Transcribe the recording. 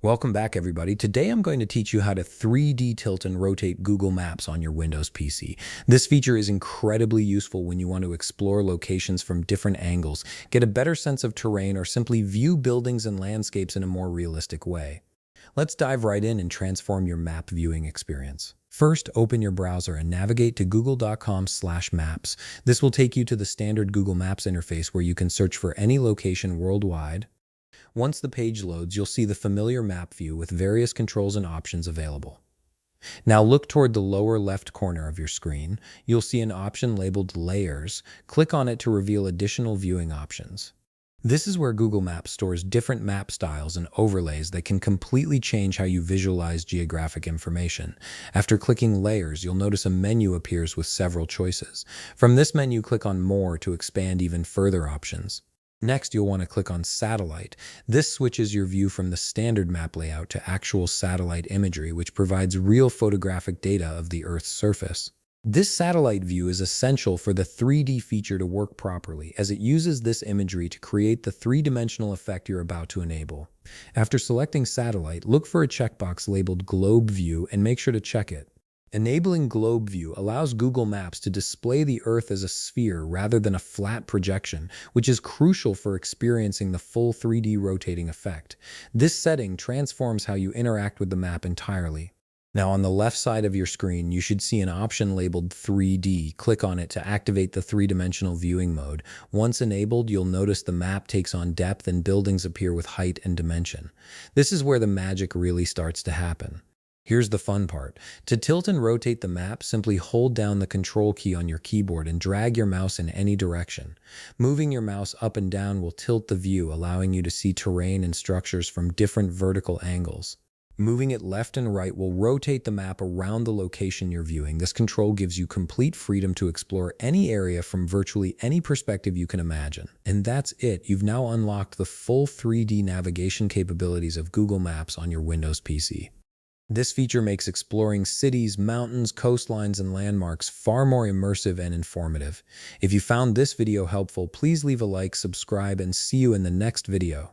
Welcome back, everybody. Today I'm going to teach you how to 3D tilt and rotate Google Maps on your Windows PC. This feature is incredibly useful when you want to explore locations from different angles, get a better sense of terrain, or simply view buildings and landscapes in a more realistic way. Let's dive right in and transform your map viewing experience. First, open your browser and navigate to google.com/maps. This will take you to the standard Google Maps interface where you can search for any location worldwide. Once the page loads, you'll see the familiar map view with various controls and options available. Now look toward the lower left corner of your screen. You'll see an option labeled Layers. Click on it to reveal additional viewing options. This is where Google Maps stores different map styles and overlays that can completely change how you visualize geographic information. After clicking Layers, you'll notice a menu appears with several choices. From this menu, click on More to expand even further options. Next, you'll want to click on Satellite. This switches your view from the standard map layout to actual satellite imagery, which provides real photographic data of the Earth's surface. This satellite view is essential for the 3D feature to work properly, as it uses this imagery to create the three-dimensional effect you're about to enable. After selecting Satellite, look for a checkbox labeled Globe View and make sure to check it. Enabling Globe View allows Google Maps to display the Earth as a sphere rather than a flat projection, which is crucial for experiencing the full 3D rotating effect. This setting transforms how you interact with the map entirely. Now, on the left side of your screen, you should see an option labeled 3D. Click on it to activate the three-dimensional viewing mode. Once enabled, you'll notice the map takes on depth and buildings appear with height and dimension. This is where the magic really starts to happen. Here's the fun part. To tilt and rotate the map, simply hold down the control key on your keyboard and drag your mouse in any direction. Moving your mouse up and down will tilt the view, allowing you to see terrain and structures from different vertical angles. Moving it left and right will rotate the map around the location you're viewing. This control gives you complete freedom to explore any area from virtually any perspective you can imagine. And that's it. You've now unlocked the full 3D navigation capabilities of Google Maps on your Windows PC. This feature makes exploring cities, mountains, coastlines, and landmarks far more immersive and informative. If you found this video helpful, please leave a like, subscribe, and see you in the next video.